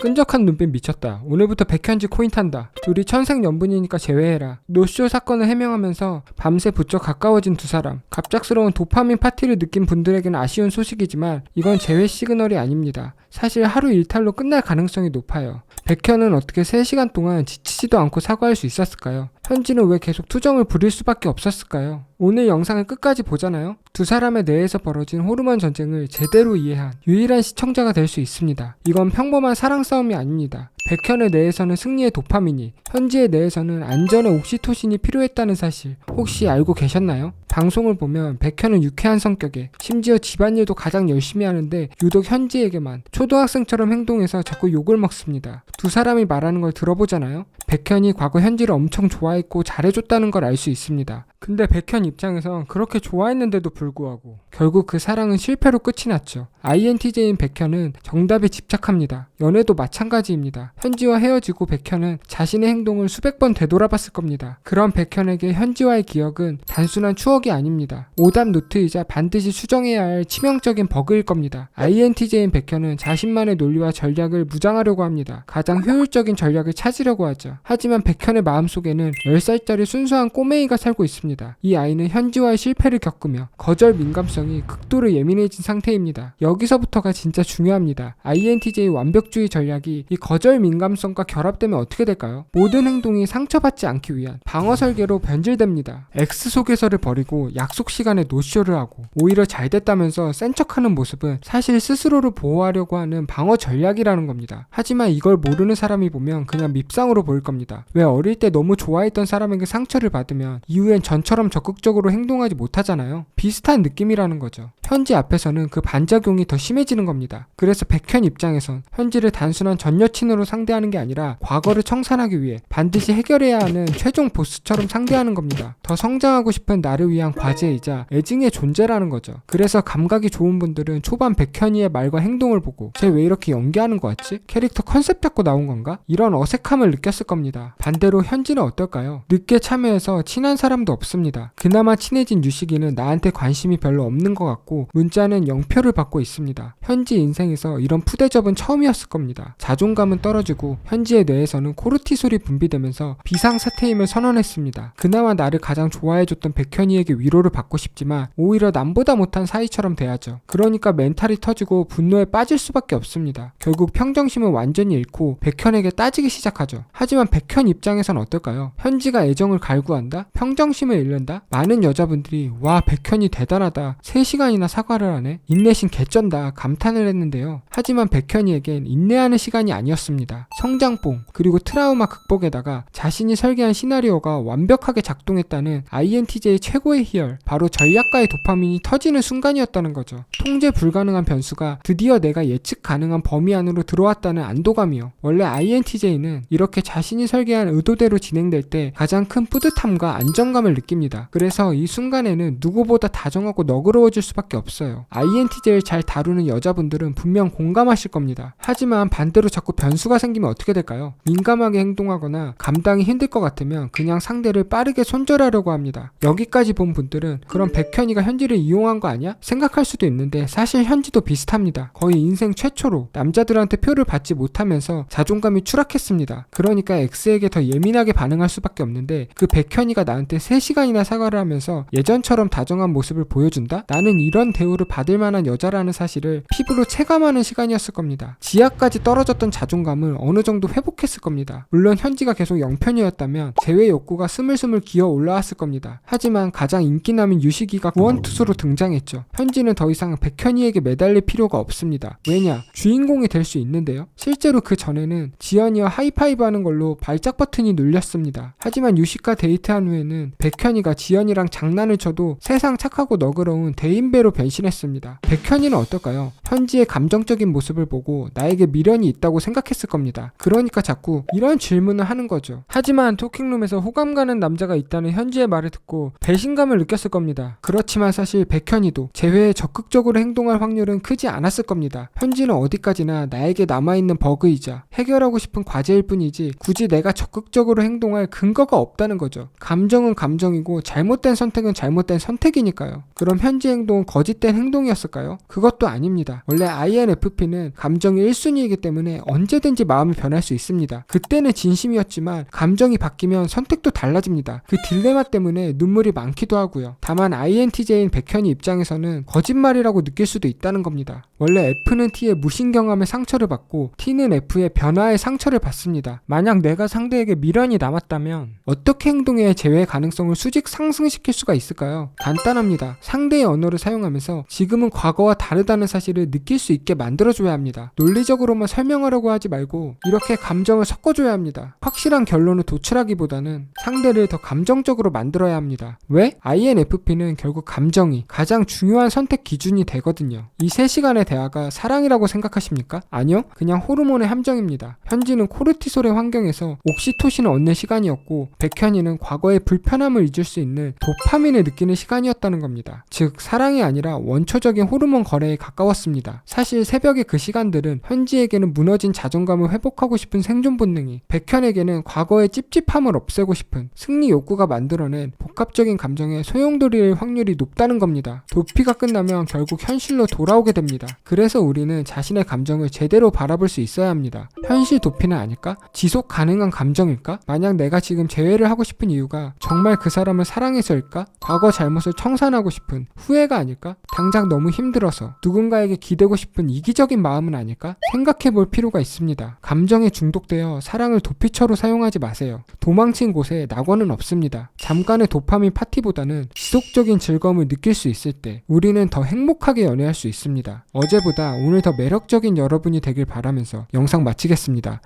끈적한 눈빛 미쳤다. 오늘부터 백현지 코인 탄다. 둘이 천생연분이니까 제외해라. 노쇼 사건을 해명하면서 밤새 부쩍 가까워진 두 사람. 갑작스러운 도파민 파티를 느낀 분들에게는 아쉬운 소식이지만 이건 제외 시그널이 아닙니다. 사실 하루 일탈로 끝날 가능성이 높아요. 백현은 어떻게 3시간 동안 지치지도 않고 사과할 수 있었을까요? 현지는 왜 계속 투정을 부릴 수밖에 없었을까요? 오늘 영상을 끝까지 보잖아요? 두 사람의 뇌에서 벌어진 호르몬 전쟁을 제대로 이해한 유일한 시청자가 될 수 있습니다. 이건 평범한 사랑 싸움이 아닙니다. 백현의 뇌에서는 승리의 도파민이, 현지의 뇌에서는 안전의 옥시토신이 필요했다는 사실 혹시 알고 계셨나요? 방송을 보면 백현은 유쾌한 성격에 심지어 집안일도 가장 열심히 하는데 유독 현지에게만 초등학생처럼 행동해서 자꾸 욕을 먹습니다. 두 사람이 말하는 걸 들어보잖아요? 백현이 과거 현지를 엄청 좋아했고 잘해줬다는 걸 알 수 있습니다. 근데 백현 입장에선 그렇게 좋아했는데도 불구하고 결국 그 사랑은 실패로 끝이 났죠. INTJ인 백현은 정답에 집착합니다. 연애도 마찬가지입니다. 현지와 헤어지고 백현은 자신의 행동을 수백 번 되돌아봤을 겁니다. 그런 백현에게 현지와의 기억은 단순한 추억이 아닙니다. 오답 노트이자 반드시 수정해야 할 치명적인 버그일 겁니다. INTJ인 백현은 자신만의 논리와 전략을 무장하려고 합니다. 가장 효율적인 전략을 찾으려고 하죠. 하지만 백현의 마음속에는 10살짜리 순수한 꼬맹이가 살고 있습니다. 이 아이는 현지와의 실패를 겪으며 거절 민감성이 극도로 예민해진 상태입니다. 여기서부터가 진짜 중요합니다. INTJ 완벽주의 전략이 이 거절 민감성과 결합되면 어떻게 될까요? 모든 행동이 상처받지 않기 위한 방어 설계로 변질됩니다. X 속에서를 버리고 약속 시간에 노쇼를 하고 오히려 잘 됐다면서 센 척하는 모습은 사실 스스로를 보호하려고 하는 방어 전략이라는 겁니다. 하지만 이걸 모르는 사람이 보면 그냥 밉상으로 보일 겁니다. 왜 어릴 때 너무 좋아했던 사람에게 상처를 받으면 이후엔 전처럼 적극적으로 행동하지 못하잖아요. 비슷한 느낌이라는 거죠. 현지 앞에서는 그 반작용이 더 심해지는 겁니다. 그래서 백현 입장에선 현지를 단순한 전 여친으로 상대하는 게 아니라 과거를 청산하기 위해 반드시 해결해야 하는 최종 보스처럼 상대하는 겁니다. 더 성장하고 싶은 나를 위한 과제이자 애증의 존재라는 거죠. 그래서 감각이 좋은 분들은 초반 백현이의 말과 행동을 보고 쟤 왜 이렇게 연기하는 거 같지? 캐릭터 컨셉 잡고 나온 건가? 이런 어색함을 느꼈을 겁니다. 반대로 현지는 어떨까요? 늦게 참여해서 친한 사람도 없습니다. 그나마 친해진 유식이는 나한테 관심이 별로 없는 것 같고 문자는 0표를 받고 있습니다. 현지 인생에서 이런 푸대접은 처음이었을 겁니다. 자존감은 떨어지고 현지의 뇌에서는 코르티솔이 분비되면서 비상사태임을 선언했습니다. 그나마 나를 가장 좋아해줬던 백현이에게 위로를 받고 싶지만 오히려 남보다 못한 사이처럼 돼야죠. 그러니까 멘탈이 터지고 분노에 빠질 수밖에 없습니다. 결국 평정심은 완전히 잃고 백현에게 따지기 시작하죠. 하지만 백현 입장에선 어떨까요? 현지가 애정을 갈구한다? 평정심을 잃는다? 많은 여자분들이 와 백현이 대단하다 3시간이나 사과를 하네 인내심 개쩐다 감탄을 했는데요. 하지만 백현이에겐 인내하는 시간이 아니었습니다. 성장뽕 그리고 트라우마 극복에다가 자신이 설계한 시나리오가 완벽하게 작동했다는 INTJ의 최고의 희열 바로 전략가의 도파민이 터지는 순간이었다는 거죠. 통제 불가능한 변수가 드디어 내가 예측 가능한 범위 안으로 들어왔다는 안도감이요. 원래 INTJ는 이렇게 자신이 설계한 의도대로 진행될 때 가장 큰 뿌듯함과 안정감을 느낍니다. 그래서 이 순간에는 누구보다 다정하고 너그러워질 수밖에 없어요. INTJ를 잘 다루는 여자분들은 분명 공감하실 겁니다. 하지만 반대로 자꾸 변수가 생기면 어떻게 될까요? 민감하게 행동하거나 감당이 힘들 것 같으면 그냥 상대를 빠르게 손절하려고 합니다. 여기까지 본 분들은 그럼 백현이가 현지를 이용한 거 아니야? 생각할 수도 있는데 사실 현지도 비슷합니다. 거의 인생 최초로 남자들한테 표를 받지 못하면서 자존감이 추락했습니다. 그러니까 X에게 더 예민하게 반응할 수밖에 없는데 그 백현이가 나한테 3시간이나 사과를 하면서 예전처럼 다정한 모습을 보여준다? 나는 이런 대우를 받을 만한 여자라는 사실을 피부로 체감하는 시간이었을 겁니다. 지하까지 떨어졌던 자존감을 어느 정도 회복했을 겁니다. 물론 현지가 계속 0편이었다면 제외 욕구가 스물스물 기어 올라왔을 겁니다. 하지만 가장 인기남인 유식이가 구원투수로 등장했죠. 현지는 더 이상 백현이에게 매달릴 필요가 없습니다. 왜냐? 주인공이 될 수 있는데요. 실제로 그 전에는 지연이와 하이파이브 하는 걸로 발작 버튼이 눌렸습니다. 하지만 유식과 데이트한 후에는 백현이가 지연이랑 장난을 쳐도 세상 착하고 너그러운 대인배로 변신했습니다. 백현이는 어떨까요? 현지의 감정적인 모습을 보고 나에게 미련이 있다고 생각했을 겁니다. 그러니까 자꾸 이런 질문을 하는 거죠. 하지만 토킹룸에서 호감 가는 남자가 있다는 현지의 말을 듣고 배신감을 느꼈을 겁니다. 그렇지만 사실 백현이도 재회에 적극적으로 행동할 확률은 크지 않았을 겁니다. 현지는 어디까지나 나에게 남아있는 버그이자 해결하고 싶은 과제일 뿐이지 굳이 내가 적극적으로 행동할 근거가 없다는 거죠. 감정은 감정이고 잘못된 선택은 잘못된 선택이니까요. 그럼 현지 행동은 거짓된 행동이었을까요? 그것도 그것도 아닙니다. 원래 INFP는 감정이 1순위이기 때문에 언제든지 마음이 변할 수 있습니다. 그때는 진심이었지만 감정이 바뀌면 선택도 달라집니다. 그 딜레마 때문에 눈물이 많기도 하고요. 다만 INTJ인 백현이 입장에서는 거짓말이라고 느낄 수도 있다는 겁니다. 원래 F는 T의 무신경함의 상처를 받고 T는 F의 변화의 상처를 받습니다. 만약 내가 상대에게 미련이 남았다면 어떻게 행동해야 재회 가능성을 수직 상승시킬 수가 있을까요? 간단합니다. 상대의 언어를 사용하면서 지금은 과거와 다르다는 사실을 느낄 수 있게 만들어줘야 합니다. 논리적으로만 설명하려고 하지 말고 이렇게 감정을 섞어줘야 합니다. 확실한 결론을 도출하기보다는 상대를 더 감정적으로 만들어야 합니다. 왜? INFP는 결국 감정이 가장 중요한 선택 기준이 되거든요. 이 3시간의 대화가 사랑이라고 생각하십니까? 아니요. 그냥 호르몬의 함정입니다. 현지는 코르티솔의 환경에서 옥시토신을 얻는 시간이었고 백현이는 과거의 불편함을 잊을 수 있는 도파민을 느끼는 시간이었다는 겁니다. 즉 사랑이 아니라 원초적인 호르몬 거래에 가까웠습니다. 사실 새벽의 그 시간들은 현지에게는 무너진 자존감을 회복하고 싶은 생존 본능이, 백현에게는 과거의 찝찝함을 없애고 싶은 승리 욕구가 만들어낸 복합적인 감정에 소용돌이일 확률이 높다는 겁니다. 도피가 끝나면 결국 현실로 돌아오게 됩니다. 그래서 우리는 자신의 감정을 제대로 바라볼 수 있어야 합니다. 현실 도피는 아닐까? 지속 가능한 감정일까? 만약 내가 지금 재회를 하고 싶은 이유가 정말 그 사람을 사랑해서일까? 과거 잘못을 청산하고 싶은 후회가 아닐까? 당장 너무 힘들어서 누군가에게 기대고 싶은 이기적인 마음은 아닐까? 생각해 볼 필요가 있습니다. 감정에 중독되어 사랑을 도피처로 사용하지 마세요. 도망친 곳에 낙원은 없습니다. 잠깐의 도파민 파티보다는 지속적인 즐거움을 느낄 수 있을 때 우리는 더 행복하게 연애할 수 있습니다. 어제보다 오늘 더 매력적인 여러분이 되길 바라면서 영상 마치겠습니다.